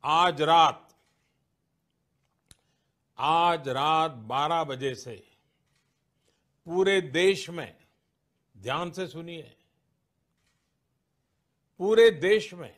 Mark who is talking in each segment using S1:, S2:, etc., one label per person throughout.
S1: आज रात आज रात 12 बजे से पूरे देश में, ध्यान से सुनिए, पूरे देश में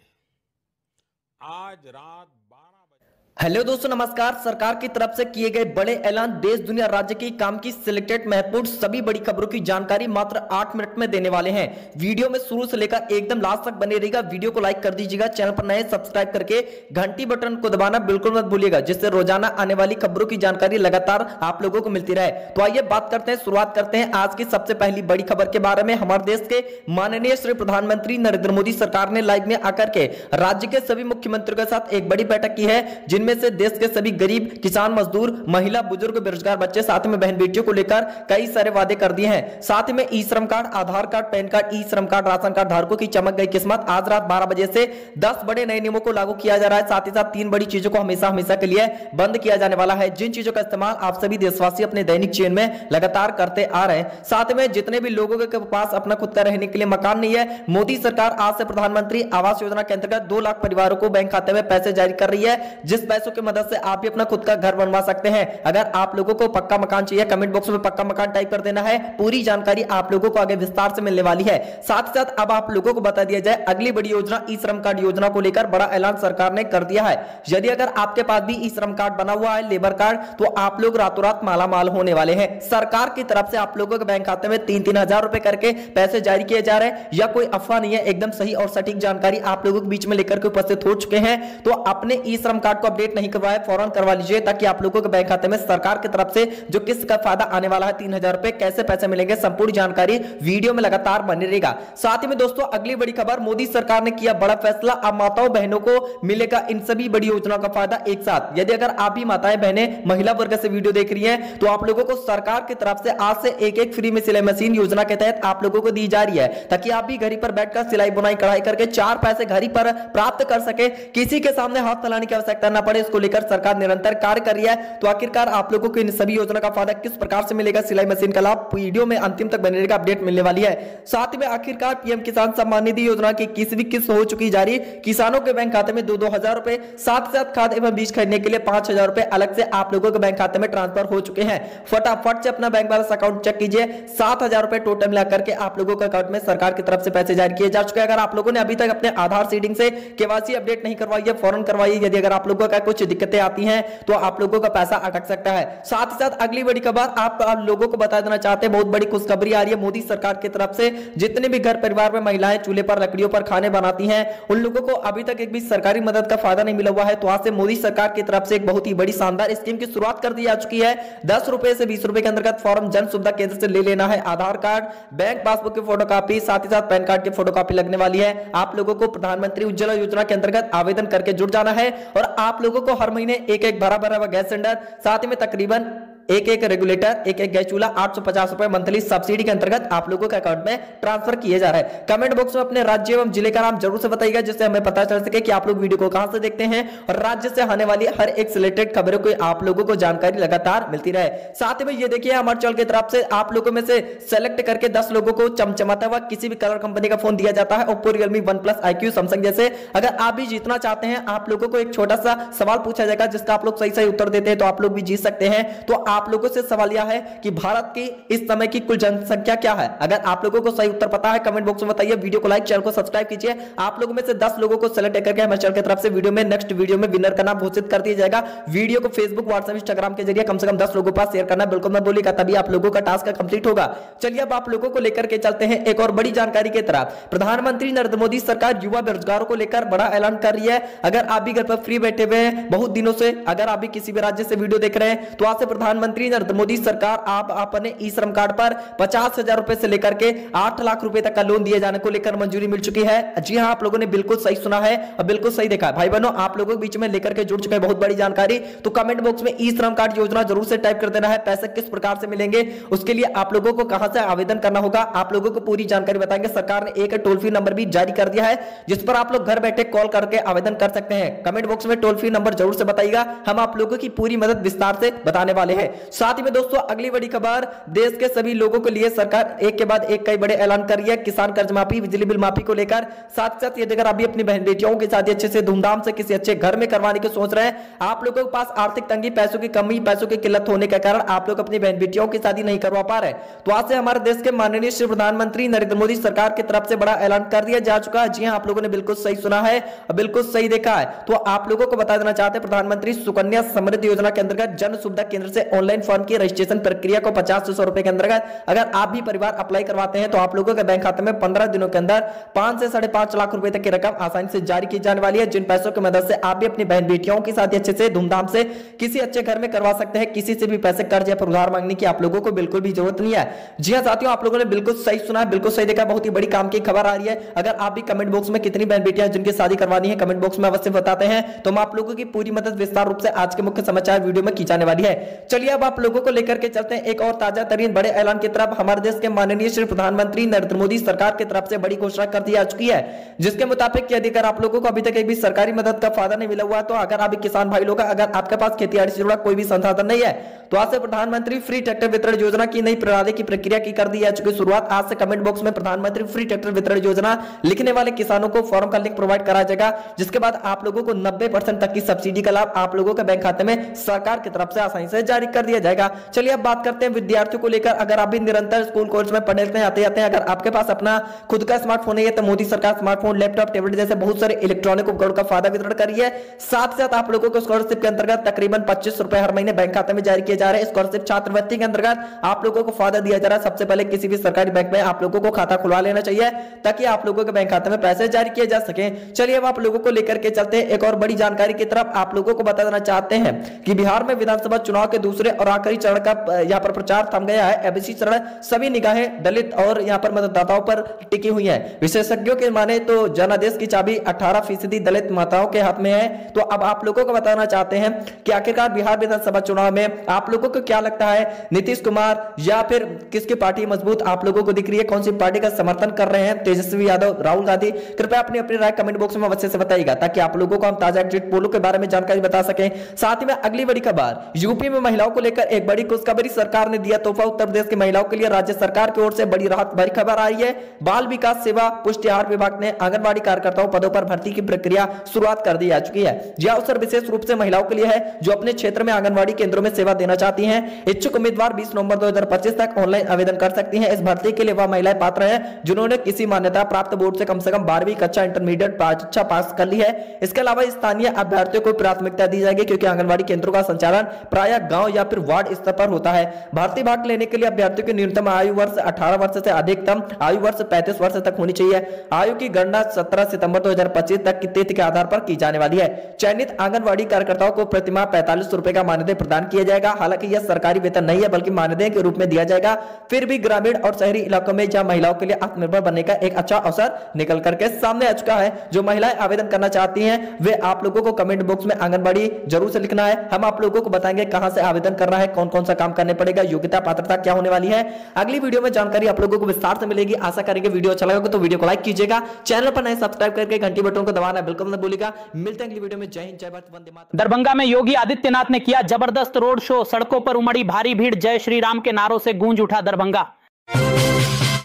S1: आज रात 12 बजे।
S2: हेलो दोस्तों, नमस्कार। सरकार की तरफ से किए गए बड़े ऐलान, देश दुनिया राज्य की काम की सिलेक्टेड महत्वपूर्ण सभी बड़ी खबरों की जानकारी मात्र 8 मिनट में देने वाले हैं। वीडियो में शुरू से लेकर एकदम लास्ट तक बने रहिएगा। वीडियो को लाइक कर दीजिएगा, चैनल पर नए सब्सक्राइब करके घंटी बटन को दबाना बिल्कुल मत भूलिएगा, जिससे रोजाना आने वाली खबरों की जानकारी लगातार आप लोगों को मिलती रहे। तो आइए बात करते हैं, शुरुआत करते हैं आज की सबसे पहली बड़ी खबर के बारे में। हमारे देश के माननीय श्री प्रधानमंत्री नरेंद्र मोदी सरकार ने लाइव में आकर के राज्य के सभी मुख्यमंत्रियों के साथ एक बड़ी बैठक की है, जिनमें से देश के सभी गरीब, किसान, मजदूर, महिला, बुजुर्ग, बेरोजगार बच्चे, साथ में बहन बेटियों को लेकर कई सारे वादे कर दिए हैं। साथ में ई श्रम कार्ड, आधार कार्ड, पैन कार्ड, ई श्रम कार्ड, राशन कार्ड धारकों की चमक गई किस्मत। आज रात 12 बजे से 10 बड़े नए नियमों को लागू किया जा रहा है। साथ ही साथ 3 बड़ी चीजों को हमेशा हमेशा के लिए बंद किया जाने वाला है, जिन चीजों का इस्तेमाल आप सभी देशवासी अपने दैनिक जीवन में लगातार करते आ रहे हैं। साथ में जितने भी लोगों के पास अपना खुद का रहने के लिए मकान नहीं है, मोदी सरकार आज से प्रधानमंत्री आवास योजना के अंतर्गत 2 लाख परिवारों को बैंक खाते में पैसे जारी कर रही है, जिस पैसों की मदद से आप भी अपना खुद का घर बनवा सकते हैं। अगर आप लोगों को पक्का मकान चाहिए, कमेंट बॉक्स में पक्का मकान टाइप कर देना है। पूरी जानकारी आप लोगों को आगे विस्तार से मिलने वाली है। साथ ही साथ अब आप लोगों को बता दिया जाए, अगली बड़ी योजना ई श्रम कार्ड योजना को लेकर बड़ा ऐलान सरकार ने कर दिया है। यदि अगर आपके पास भी ई श्रम कार्ड बना हुआ है, लेबर कार्ड, तो आप लोग रातों रात माला माल होने वाले हैं। सरकार की तरफ से आप लोगों के बैंक खाते में 3-3 हजार रुपए करके पैसे जारी किए जा रहे हैं। यह कोई अफवाह नहीं है, एकदम सही और सटीक जानकारी आप लोगों के बीच में लेकर के उपस्थित हो चुके हैं। तो अपने ई श्रम कार्ड को अपडेट नहीं करवाए, फौरन करवा लीजिए, ताकि आप लोगों के बैंक खाते में सरकार की तरफ से जो किस्त का फायदा आने वाला है 3000 रुपए, कैसे पैसे मिलेंगे, संपूर्ण जानकारी वीडियो में लगातार बनी रहेगा। साथ ही में दोस्तों अगली बड़ी खबर, मोदी सरकार ने किया बड़ा फैसला। अब माताओं बहनों को मिलेगा इन सभी बड़ी योजनाओं का फायदा एक साथ। यदि अगर आप भी माताएं बहनें महिला वर्ग से वीडियो देख रही हैं, तो आप लोगों को सरकार की तरफ से आज से एक फ्री में सिलाई मशीन योजना के तहत आप लोगों को दी जा रही है, ताकि आप भी घर पर बैठकर सिलाई बुनाई कढ़ाई करके 4 पैसे घर पर प्राप्त कर सके, किसी के सामने हाथ फैलाने की आवश्यकता न पड़े। इसको लेकर सरकार निरंतर कार्य कर रही है। तो आखिरकार आप लोगों को इन सभी योजना का फायदा किस प्रकार से मिलेगा, सिलाई मशीन का लाभ, वीडियो में अंतिम तक बने रहेगा, अपडेट मिलने वाली है। साथ में आखिरकार पीएम किसान सम्मान निधि योजना की 21वीं किस्त हो चुकी जारी। किसानों के बैंक खाते में 2-2 हजार रुपए, साथ साथ खाद एवं बीज खरीदने के लिए 5,000 रुपए अलग से आप लोगों के बैंक खाते में ट्रांसफर हो चुके हैं। फटाफट से अपना बैंक बैलेंस अकाउंट चेक कीजिए। 7,000 रुपए टोटल मिलाकर के आप लोगों के अकाउंट में सरकार की तरफ से पैसे जारी किए जा चुके हैं। अगर आप लोगों ने अभी तक अपने आधार सीडिंग से केवाईसी अपडेट नहीं करवाई है, फौरन करवाइए। यदि अगर आप लोगों का कुछ दिक्कतें आती हैं, तो आप लोगों का पैसा अटक सकता है। साथ ही साथ अगली बड़ी खबर आप लोगों को बता देना चाहते हैं, बहुत बड़ी खुशखबरी आ रही है मोदी सरकार की तरफ से। जितने भी घर परिवार में महिलाएं चूल्हे पर लकड़ियों पर खाने बनाती हैं, उन लोगों को अभी तक एक भी सरकारी मदद का फायदा नहीं मिला हुआ है। तो आज से मोदी सरकार की तरफ से एक बहुत ही बड़ी शानदार स्कीम की शुरुआत कर दी जा चुकी है। 10 रुपए से 20 रुपए के अंतर्गत फॉर्म जन सुविधा केंद्र से ले लेना है। आधार कार्ड, बैंक पासबुक की फोटोकॉपी, साथ ही साथ पैन कार्ड की फोटोकॉपी लगने वाली है। आप लोगों को प्रधानमंत्री उज्ज्वला योजना के अंतर्गत आवेदन करके जुड़ जाना है, और आप लोगों को हर महीने एक भरा गैस सिलेंडर, साथ में तकरीबन एक रेगुलेटर, एक गैस चूल्हा 850 रुपए मंथली सब्सिडी के अंतर्गत आप लोगों के अकाउंट में ट्रांसफर किए जा रहे हैं। कमेंट बॉक्स में अपने राज्य एवं जिले का नाम जरूर से बताइएगा, जिससे हमें पता चल सके कि आप लोग वीडियो को कहां से देखते हैं, और राज्य से आने वाली हर एक सिलेक्टेड खबरों को आप लोगों को जानकारी लगातार मिलती रहे। साथ में ये देखिए, हमारे चैनल की तरफ से आप लोगों में से सेलेक्ट करके 10 लोगों को चमचमाता हुआ किसी भी कलर कंपनी का फोन दिया जाता है, Oppo, Realme, OnePlus, IQ, Samsung जैसे। अगर आप भी जीतना चाहते हैं, आप लोगों को एक छोटा सा सवाल पूछा जाएगा, जिसका आप लोग सही उत्तर देते हैं, तो आप लोग भी जीत सकते हैं। तो आप लोगों से सवाल है कि भारत की इस समय की कुल जनसंख्या क्या है। अगर आप लोगों को सही उत्तर पता है, कमेंट बॉक्स में बताइए। वीडियो को लाइक, चैनल को सब्सक्राइब कीजिए। आप लोगों में से 10 लोगों को सेलेक्ट करके हमारे चैनल की तरफ से वीडियो में नेक्स्ट वीडियो में विनर का नाम घोषित कर दिया जाएगा। वीडियो को फेसबुक, व्हाट्सएप, इंस्टाग्राम के जरिए कम से कम 10 लोगों के पास शेयर करना बिल्कुल मत भूलिएगा, तभी आप लोगों का टास्क कंप्लीट होगा। चलिए अब आप लोगों को लेकर के चलते हैं एक और बड़ी जानकारी की तरफ। प्रधानमंत्री नरेंद्र मोदी सरकार युवा बेरोजगारों को लेकर बड़ा ऐलान कर रही है। अगर आप भी घर पर फ्री बैठे हुए हैं बहुत दिनों से, अगर आप भी किसी भी राज्य से वीडियो देख रहे हैं, तो आज से प्रधानमंत्री नरेंद्र मोदी सरकार आप अपने ई श्रम कार्ड पर 50,000 रुपए से लेकर के 8 लाख रुपए तक का लोन दिए जाने को लेकर मंजूरी मिल चुकी है। जी हां, आप लोगों ने बिल्कुल सही सुना है और बिल्कुल सही देखा। भाई बहनों, आप लोगों के बीच में लेकर के जुड़ चुके हैं बहुत बड़ी जानकारी। तो कमेंट बॉक्स में ई श्रम कार्ड योजना जरूर से टाइप कर देना है। पैसे किस प्रकार से मिलेंगे, उसके लिए आप लोगों को कहां से आवेदन करना होगा, आप लोगों को पूरी जानकारी बताएंगे। सरकार ने एक टोल फ्री नंबर भी जारी कर दिया है, जिस पर आप लोग घर बैठे कॉल करके आवेदन कर सकते हैं। कमेंट बॉक्स में टोल फ्री नंबर जरूर से बताइएगा, हम आप लोगों की पूरी मदद विस्तार से बताने वाले हैं। साथ ही में दोस्तों अगली बड़ी खबर, देश के सभी लोगों के लिए सरकार एक के बाद एक कई बड़े ऐलान कर रही है। किसान कर्ज माफी, बिजली बिल माफी को लेकर, साथ साथ यदि अगर आप भी अपनी बहन बेटियों की शादी अच्छे से धूमधाम से किसी अच्छे घर में करवाने की सोच रहे हैं, आप लोगों के पास आर्थिक तंगी, पैसों की कमी, पैसों की किल्लत होने के कारण आप लोग अपनी बहन बेटियों की शादी नहीं करवा पा रहे, तो आज से हमारे देश के माननीय श्री प्रधानमंत्री नरेंद्र मोदी सरकार की तरफ से बड़ा ऐलान कर दिया जा चुका है। जी हां, आप लोगों ने बिल्कुल सही सुना है, बिल्कुल सही देखा है। तो आप लोगों को बता देना चाहते हैं, प्रधानमंत्री सुकन्या समृद्धि योजना के अंतर्गत जन सुविधा केंद्र से ऑनलाइन फॉर्म की रजिस्ट्रेशन प्रक्रिया को 50 से 100 रुपए के अंतर्गत अगर आप भी परिवार अप्लाई करवाते हैं तो आप लोगों के बैंक खाते में 15 दिनों के अंदर 5 से 5.5 लाख रुपए तक की रकम आसानी से जारी की जाने वाली है, जिन पैसों की मदद से आप भी अपनी बहन बेटियों की शादी अच्छे से धूमधाम से किसी अच्छे घर में करवा सकते हैं। किसी से भी पैसे कर्ज या फिर उधार मांगने की आप लोगों को बिल्कुल भी जरूरत नहीं है। जी हां साथियों, आप लोगों ने बिल्कुल सही सुना है, बिल्कुल सही देखा, बहुत ही बड़ी काम की खबर आ रही है। अगर आप भी कमेंट बॉक्स में कितनी बहन बेटियां जिनकी शादी करवानी है कमेंट बॉक्स में अवश्य बताते हैं, तो हम आप लोगों की पूरी मदद विस्तार रूप से आज के मुख्य समाचार वीडियो में की जाने वाली है। चलिए अब आप लोगों को लेकर के चलते हैं एक और ताजा तरीन बड़े ऐलान की तरफ। हमारे देश के माननीय श्री प्रधानमंत्री नरेंद्र मोदी सरकार की तरफ से बड़ी घोषणा कर दी जा चुकी है, जिसके मुताबिक यदि अगर आप लोगों को अभी तक एक भी सरकारी मदद का फायदा नहीं मिला हुआ, तो अगर आप किसान भाई लोग, अगर आपके पास खेती से जुड़ा कोई भी संसाधन नहीं है, तो आज से प्रधानमंत्री फ्री ट्रैक्टर वितरण योजना की नई प्रणाली की प्रक्रिया की कर दी जा चुकी शुरुआत। आज से कमेंट बॉक्स में प्रधानमंत्री फ्री ट्रैक्टर वितरण योजना लिखने वाले किसानों को फॉर्म का लिंक प्रोवाइड कराया जाएगा, जिसके बाद आप लोगों को 90% तक की सब्सिडी का लाभ आप लोगों के बैंक खाते में सरकार की तरफ से आसानी से जारी कर दिया जाएगा। चलिए अब बात करते हैं विद्यार्थियों को लेकर। अगर आप भी निरंतर स्कूल कॉलेज में पढ़ने आते जाते हैं, अगर आपके पास अपना खुद का स्मार्टफोन है तो मोदी सरकार स्मार्टफोन, लैपटॉप, टैबलेट जैसे बहुत सारे इलेक्ट्रॉनिक उपकरणों का फायदा वितरण कर रही है। साथ साथ आप लोगों को स्कॉलरशिप के अंतर्गत तकरीबन 25 रुपए हर महीने बैंक खाते में जारी किए जा रहे हैं। स्कॉलरशिप छात्रवृत्ति के अंतर्गत आप लोगों को फायदा दिया जा रहा है। सबसे पहले किसी भी सरकारी बैंक में आप लोगों को खाता खुलवा लेना चाहिए ताकि आप लोगों के बैंक खाते में पैसे जारी किए जा सके। चलिए अब आप लोगों को लेकर के चलते हैं एक और बड़ी जानकारी की तरफ। आप लोगों को बता देना चाहते हैं कि बिहार में विधानसभा चुनाव के दूसरे और आखिरी चरण का यहाँ पर प्रचार थम गया है। एबीसी चरण सभी निगाहें दलित और यहाँ पर मतदाताओं पर टिकी हुई है। विशेषज्ञों के माने तो जनादेश की चाबी 18% दलित मतदाताओं के हाथ में है। तो अब आप लोगों को बताना चाहते हैं कि आखिरकार बिहार विधानसभा चुनाव में आप लोगों को क्या लगता है, नीतीश कुमार या फिर किसकी पार्टी मजबूत आप लोगों को दिख रही है, कौन सी पार्टी का समर्थन कर रहे हैं, तेजस्वी यादव, राहुल गांधी? कृपया अपनी अपनी राय कमेंट बॉक्स में अवश्य से बताइएगा ताकि आप लोगों को हम ताजा एग्जिट पोलों के बारे में जानकारी बता सकें। साथ ही में अगली बड़ी खबर, यूपी में महिलाओं को लेकर एक बड़ी खुशखबरी, सरकार ने दिया तोहफा। उत्तर प्रदेश की महिलाओं के लिए राज्य सरकार की ओर से बड़ी राहत भरी खबर आई है। बाल विकास सेवा पुष्टि आहार विभाग ने आंगनबाड़ी कार्यकर्ताओं पदों पर भर्ती की प्रक्रिया शुरुआत कर दी जा चुकी है। यह अवसर विशेष रूप से महिलाओं के लिए है जो अपने क्षेत्र में आंगनबाड़ी केंद्रों में सेवा देना चाहती हैं। इच्छुक उम्मीदवार 20 नवंबर 2025 तक ऑनलाइन आवेदन कर सकती हैं। इस भर्ती के लिए वह महिलाएं पात्र हैं जिन्होंने किसी मान्यता प्राप्त बोर्ड से कम 12वीं कक्षा इंटरमीडिएट परीक्षा पास कर ली है। इसके अलावा स्थानीय अभ्यर्थियों को प्राथमिकता दी जाएगी क्योंकि आंगनबाड़ी केंद्रों का संचालन प्रायः गांव या फिर वार्ड स्तर पर होता है। भर्ती भाग लेने के लिए अभ्यर्थियों की न्यूनतम आयु वर्ष 18 वर्ष से अधिकतम आयु वर्ष 35 वर्ष तक होनी चाहिए। आयु की गणना 17 सितंबर 2025 तक की तिथि के आधार पर की जाने वाली है। चयनित आंगनबाड़ी कार्यकर्ताओं को प्रतिमाह 45 रुपए का मानदेय प्रदान किया जाएगा। हालांकि यह सरकारी वेतन नहीं है बल्कि मानदेय के रूप में दिया जाएगा। फिर भी ग्रामीण और शहरी इलाकों में जहां महिलाओं के लिए आत्मनिर्भर बनने का एक अच्छा अवसर निकल करके सामने आ चुका है। जो महिलाएं आवेदन करना चाहती हैं वे आप लोगों को कमेंट बॉक्स में आंगनबाड़ी जरूर से लिखना है। हम आप लोगों को बताएंगे कहां से आवेदन करना है, कौन कौन सा काम करने पड़ेगा, योग्यता पात्रता क्या होने वाली है। अगली वीडियो में जानकारी आप लोगों को विस्तार से मिलेगी। आशा करेंगे वीडियो अच्छा लगा तो वीडियो को लाइक कीजिएगा, चैनल पर नए सब्सक्राइब करके घंटी बटन को दबाना बिल्कुल मत भूलिएगा। मिलते हैं अगली वीडियो में। जय हिंद, जय भारत, वंदे मातरम।
S3: दरभंगा में योगी आदित्यनाथ ने किया जबरदस्त रोड शो, सड़कों पर उमड़ी भारी भीड़, जय श्री राम के नारों से गूंज उठा दरभंगा।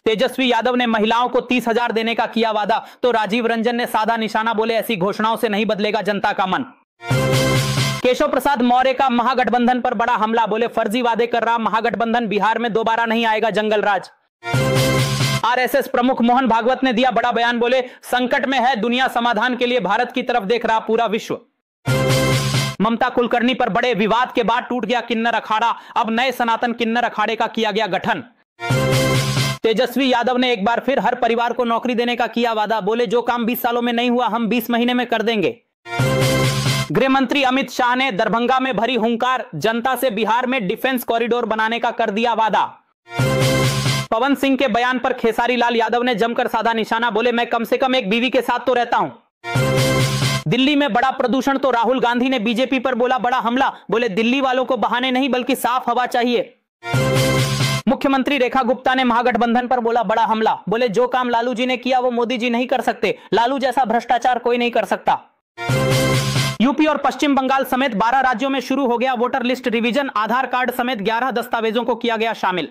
S3: तेजस्वी यादव ने महिलाओं को 30,000 देने का किया वादा, तो राजीव रंजन ने साधा निशाना, बोले ऐसी घोषणाओं से नहीं बदलेगा जनता का मन। केशव प्रसाद मौर्य का महागठबंधन पर बड़ा हमला, बोले फर्जी वादे कर रहा महागठबंधन, बिहार में दोबारा नहीं आएगा जंगल राज। आरएसएस प्रमुख मोहन भागवत ने दिया बड़ा बयान, बोले संकट में है दुनिया, समाधान के लिए भारत की तरफ देख रहा पूरा विश्व। ममता कुलकर्णी पर बड़े विवाद के बाद टूट गया किन्नर अखाड़ा, अब नए सनातन किन्नर अखाड़े का किया गया गठन। तेजस्वी यादव ने एक बार फिर हर परिवार को नौकरी देने का किया वादा, बोले जो काम 20 सालों में नहीं हुआ हम 20 महीने में कर देंगे। गृह मंत्री अमित शाह ने दरभंगा में भरी हुंकार, जनता से बिहार में डिफेंस कॉरिडोर बनाने का कर दिया वादा। पवन सिंह के बयान पर खेसारी लाल यादव ने जमकर साधा निशाना, बोले मैं कम से कम एक बीवी के साथ तो रहता हूं। दिल्ली में बड़ा प्रदूषण, तो राहुल गांधी ने बीजेपी पर बोला बड़ा हमला, बोले दिल्ली वालों को बहाने नहीं बल्कि साफ हवा चाहिए। मुख्यमंत्री रेखा गुप्ता ने महागठबंधन पर बोला बड़ा हमला, बोले जो काम लालू जी ने किया वो मोदी जी नहीं कर सकते, लालू जैसा भ्रष्टाचार कोई नहीं कर सकता। यूपी और पश्चिम बंगाल समेत 12 राज्यों में शुरू हो गया वोटर लिस्ट रिवीजन। आधार कार्ड समेत 11 दस्तावेजों को किया गया शामिल।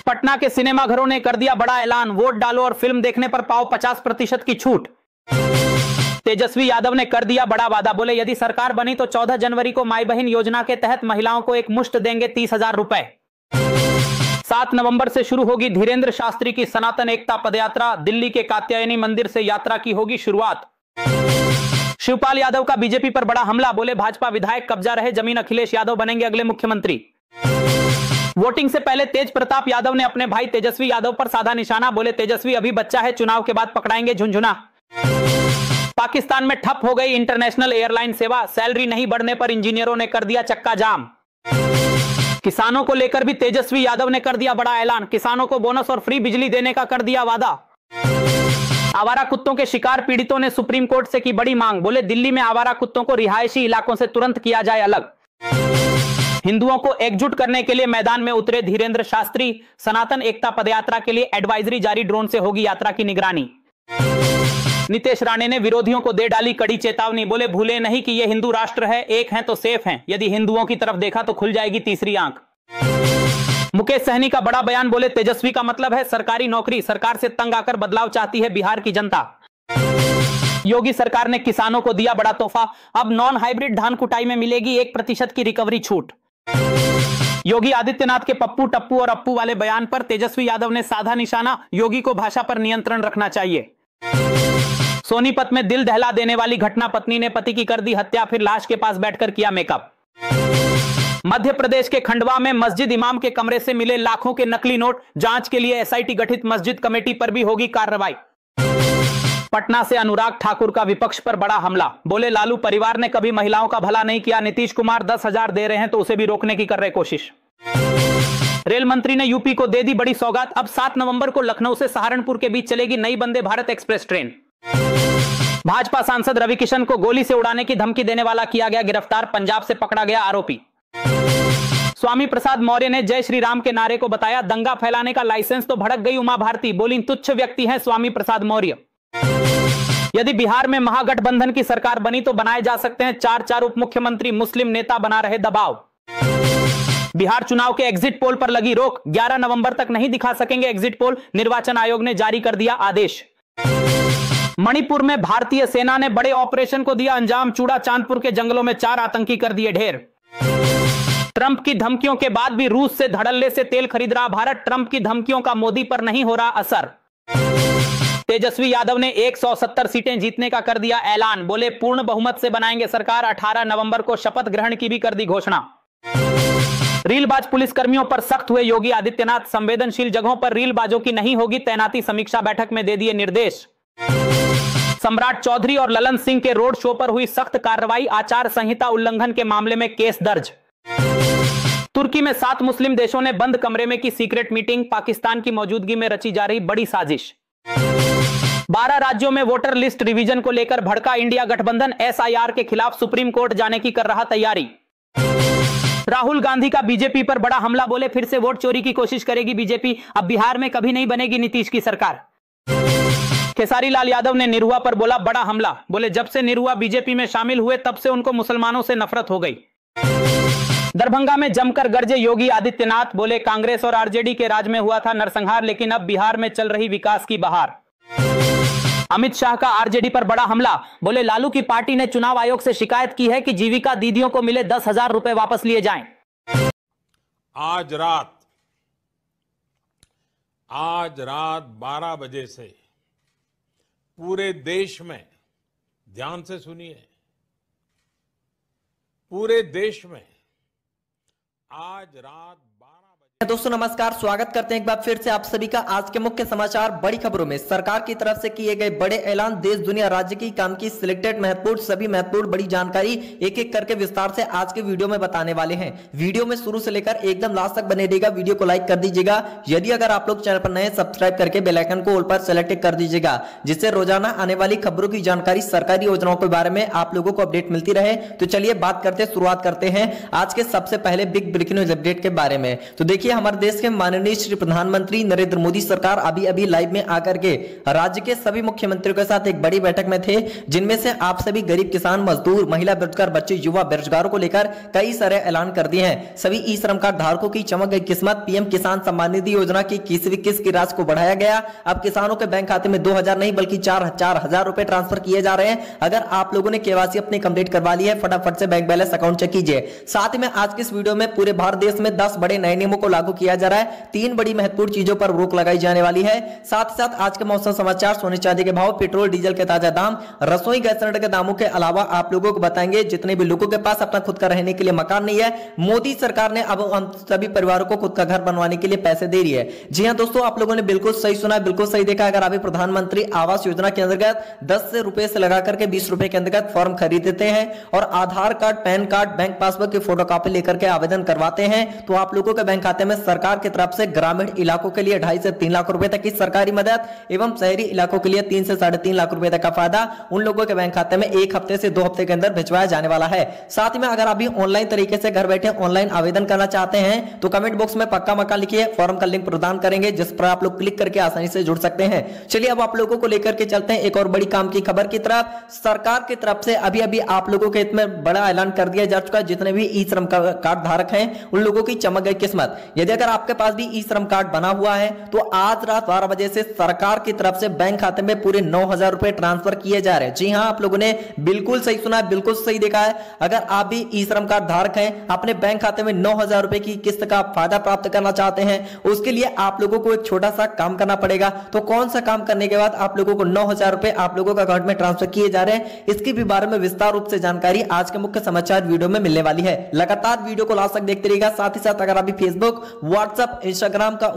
S3: पटना के सिनेमाघरों ने कर दिया बड़ा ऐलान, वोट डालो और फिल्म देखने पर पाओ 50% की छूट। तेजस्वी यादव ने कर दिया बड़ा वादा, बोले यदि सरकार बनी तो 14 जनवरी को माई बहन योजना के तहत महिलाओं को एक मुश्त देंगे 30,000 रुपए। 7 नवंबर से शुरू होगी धीरेन्द्र शास्त्री की सनातन एकता पदयात्रा। दिल्ली के कात्यायनी मंदिर से यात्रा की होगी शुरुआत। शिवपाल यादव का बीजेपी पर बड़ा हमला, बोले भाजपा विधायक कब्जा रहे जमीन अखिलेश यादव बनेंगे अगले मुख्यमंत्री। वोटिंग से पहले तेज प्रताप यादव ने अपने भाई तेजस्वी यादव पर साधा निशाना, बोले तेजस्वी अभी बच्चा है, चुनाव के बाद पकड़ाएंगे झुंझुना। पाकिस्तान में ठप हो गई इंटरनेशनल एयरलाइन सेवा, सैलरी नहीं बढ़ने पर इंजीनियरों ने कर दिया चक्का जाम। किसानों को लेकर भी तेजस्वी यादव ने कर दिया बड़ा ऐलान, किसानों को बोनस और फ्री बिजली देने का कर दिया वादा। आवारा कुत्तों के शिकार पीड़ितों ने सुप्रीम कोर्ट से की बड़ी मांग, बोले दिल्ली में आवारा कुत्तों को रिहायशी इलाकों से तुरंत किया जाए अलग। हिंदुओं को एकजुट करने के लिए मैदान में उतरे धीरेन्द्र शास्त्री। सनातन एकता पदयात्रा के लिए एडवाइजरी जारी, ड्रोन से होगी यात्रा की निगरानी। नीतीश राणे ने विरोधियों को दे डाली कड़ी चेतावनी, बोले भूले नहीं कि यह हिंदू राष्ट्र है, एक हैं तो सेफ हैं, यदि हिंदुओं की तरफ देखा तो खुल जाएगी तीसरी आंख। मुकेश सहनी का बड़ा बयान, बोले तेजस्वी का मतलब है सरकारी नौकरी, सरकार से तंग आकर बदलाव चाहती है बिहार की जनता। योगी सरकार ने किसानों को दिया बड़ा तोहफा, अब नॉन हाइब्रिड धान कुटाई में मिलेगी 1% की रिकवरी छूट। योगी आदित्यनाथ के पप्पू टप्पू और अप्पू वाले बयान पर तेजस्वी यादव ने साधा निशाना, योगी को भाषा पर नियंत्रण रखना चाहिए। सोनीपत में दिल दहला देने वाली घटना, पत्नी ने पति की कर दी हत्या, फिर लाश के पास बैठकर किया मेकअप। मध्य प्रदेश के खंडवा में मस्जिद इमाम के कमरे से मिले लाखों के नकली नोट, जांच के लिए एसआईटी गठित, मस्जिद कमेटी पर भी होगी कार्रवाई। पटना से अनुराग ठाकुर का विपक्ष पर बड़ा हमला, बोले लालू परिवार ने कभी महिलाओं का भला नहीं किया, नीतीश कुमार 10,000 दे रहे हैं तो उसे भी रोकने की कर रहे कोशिश। रेल मंत्री ने यूपी को दे दी बड़ी सौगात, अब 7 नवंबर को लखनऊ से सहारनपुर के बीच चलेगी नई वंदे भारत एक्सप्रेस ट्रेन। भाजपा सांसद रवि किशन को गोली से उड़ाने की धमकी देने वाला किया गया गिरफ्तार, पंजाब से पकड़ा गया आरोपी। स्वामी प्रसाद मौर्य ने जय श्री राम के नारे को बताया दंगा फैलाने का लाइसेंस, तो भड़क गई उमा भारती, बोली तुच्छ व्यक्ति हैं स्वामी प्रसाद मौर्य। यदि बिहार में महागठबंधन की सरकार बनी तो बनाए जा सकते हैं 4 उप मुख्यमंत्री, मुस्लिम नेता बना रहे दबाव। बिहार चुनाव के एग्जिट पोल पर लगी रोक, 11 नवंबर तक नहीं दिखा सकेंगे एग्जिट पोल, निर्वाचन आयोग ने जारी कर दिया आदेश। मणिपुर में भारतीय सेना ने बड़े ऑपरेशन को दिया अंजाम, चूड़ा चांदपुर के जंगलों में 4 आतंकी कर दिए ढेर। ट्रंप की धमकियों के बाद भी रूस से धड़ल्ले से तेल खरीद रहा भारत, ट्रंप की धमकियों का मोदी पर नहीं हो रहा असर। तेजस्वी यादव ने 170 सीटें जीतने का कर दिया ऐलान, बोले पूर्ण बहुमत से बनाएंगे सरकार, 18 नवंबर को शपथ ग्रहण की भी कर दी घोषणा। रीलबाज पुलिसकर्मियों पर सख्त हुए योगी आदित्यनाथ, संवेदनशील जगहों पर रीलबाजों की नहीं होगी तैनाती, समीक्षा बैठक में दे दिए निर्देश। सम्राट चौधरी और ललन सिंह के रोड शो पर हुई सख्त कार्रवाई, आचार संहिता उल्लंघन के मामले में केस दर्ज। तुर्की में 7 मुस्लिम देशों ने बंद कमरे में की सीक्रेट मीटिंग, पाकिस्तान की मौजूदगी में रची जा रही बड़ी साजिश। 12 राज्यों में वोटर लिस्ट रिवीजन को लेकर भड़का इंडिया गठबंधन, एसआईआर के खिलाफ सुप्रीम कोर्ट जाने की कर रहा तैयारी। राहुल गांधी का बीजेपी पर बड़ा हमला, बोले फिर से वोट चोरी की कोशिश करेगी बीजेपी, अब बिहार में कभी नहीं बनेगी नीतीश की सरकार। खेसारी लाल यादव ने निरहुआ पर बोला बड़ा हमला, बोले जब से निरहुआ बीजेपी में शामिल हुए तब से उनको मुसलमानों से नफरत हो गई। दरभंगा में जमकर गरजे योगी आदित्यनाथ, बोले कांग्रेस और आरजेडी के राज में हुआ था नरसंहार, लेकिन अब बिहार में चल रही विकास की बहार। अमित शाह का आरजेडी पर बड़ा हमला, बोले लालू की पार्टी ने चुनाव आयोग से शिकायत की है कि जीविका दीदियों को मिले 10,000 रुपए वापस लिए जाएं।
S1: आज रात 12 बजे से पूरे देश में, ध्यान से सुनिए, पूरे देश में आज रात 12 बजे।
S2: दोस्तों नमस्कार, स्वागत करते हैं एक बार फिर से आप सभी का आज के मुख्य समाचार बड़ी खबरों में। सरकार की तरफ से किए गए बड़े ऐलान, देश दुनिया राज्य की काम की सिलेक्टेड महत्वपूर्ण सभी महत्वपूर्ण बड़ी जानकारी एक एक करके विस्तार से आज के वीडियो में बताने वाले हैं। वीडियो में शुरू से लेकर एकदम लास्ट तक बने रहिएगा। वीडियो को लाइक कर दीजिएगा, यदि अगर आप लोग चैनल पर नए सब्सक्राइब करके बेल आइकन को ऑल पर सेलेक्ट कर दीजिएगा, जिससे रोजाना आने वाली खबरों की जानकारी, सरकारी योजनाओं के बारे में आप लोगों को अपडेट मिलती रहे। तो चलिए शुरुआत करते हैं आज के सबसे पहले बिग ब्रेकिंग न्यूज अपडेट के बारे में। तो देखिए हमारे देश के माननीय श्री प्रधानमंत्री नरेंद्र मोदी सरकार अभी अभी लाइव में आकर के राज्य के सभी मुख्यमंत्रियों के साथ एक बड़ी बैठक में थे, जिनमें से आप सभी गरीब किसान, मजदूर, महिला, बेरोजगार, बच्चे, युवा, बेरोजगारों को लेकर कई सारे ऐलान कर दिए हैं। सभी ई श्रम कार्ड धारकों की चमक गई किस्मत। पीएम किसान सम्मान निधि योजना की किस की राशि को बढ़ाया गया। अब किसानों के बैंक खाते में 2000 नहीं बल्कि 4,000 रुपए ट्रांसफर किए जा रहे हैं। अगर आप लोगों ने केवाईसी अपनी कंप्लीट करवा ली है, फटाफट से बैंक बैलेंस अकाउंट चेक कीजिए। साथ ही में आज के इस वीडियो में पूरे भारत देश में 10 बड़े नए नियमों को लागू किया जा रहा है। 3 बड़ी महत्वपूर्ण चीजों पर रोक लगाई जाने वाली है। साथ ही साथ आज के मौसम समाचार, सोने चांदी के भाव, पेट्रोल डीजल के ताजा दाम, रसोई गैस सिलेंडर के दामों के अलावा आप लोगों को बताएंगे जितने भी लोगों के पास अपना खुद का रहने के लिए मकान नहीं है, मोदी सरकार ने अब हम सभी परिवारों को खुद का घर बनवाने के लिए पैसे दे रही है। जी हां दोस्तों, आप लोगों ने बिल्कुल सही सुना, बिल्कुल सही देखा। अगर अभी प्रधानमंत्री आवास योजना के अंतर्गत 10 रुपए से लगाकर के 20 रुपए के अंतर्गत फॉर्म खरीदते हैं और Aadhaar card, PAN card, bank passbook की फोटोकॉपी लेकर के आवेदन करवाते हैं, तो आप लोगों के बैंक खाते में सरकार की तरफ से ग्रामीण इलाकों के लिए 2.5 से 3 लाख रुपए तक की सरकारी मदद एवं शहरी इलाकों के लिए 3 से 3.5 लाख रुपए तक का फायदा उन लोगों के बैंक खाते में 1 हफ्ते से 2 हफ्ते के अंदर भिजवाया जाने वाला है। साथ ही में अगर अभी ऑनलाइन तरीके से घर बैठे ऑनलाइन आवेदन करना चाहते हैं तो कमेंट बॉक्स में पक्का मकान लिखिए, फॉर्म का लिंक प्रदान करेंगे जिस पर आप लोग क्लिक करके आसानी से जुड़ सकते हैं। चलिए अब आप लोगों को लेकर के चलते हैं एक और बड़ी काम की खबर की तरफ। सरकार की तरफ से अभी अभी आप लोगों के इतने बड़ा ऐलान कर दिया जा चुका है, जितने भी ई श्रम कार्ड धारक हैं उन लोगों की चमक गई किस्मत। यदि अगर आपके पास भी ई श्रम कार्ड बना हुआ है तो आज रात 12 बजे से सरकार की तरफ से बैंक खाते में पूरे 9,000 रुपए ट्रांसफर किए जा रहे हैं। जी हां, आप लोगों ने बिल्कुल सही सुना है, बिल्कुल सही देखा है। अगर आप भी ई श्रम कार्ड धारक हैं, अपने बैंक खाते में 9,000 रुपए की किस्त का फायदा प्राप्त करना चाहते हैं, उसके लिए आप लोगों को एक छोटा सा काम करना पड़ेगा। तो कौन सा काम करने के बाद आप लोगों को 9,000 रुपए आप लोगों के अकाउंट में ट्रांसफर किए जा रहे हैं, इसके भी बारे में विस्तार रूप से जानकारी आज के मुख्य समाचार वीडियो में मिलने वाली है। लगातार वीडियो को लास्ट तक देखते रहिएगा। साथ ही साथ अगर अभी फेसबुक, व्हाट्सएप, इंस्टाग्राम का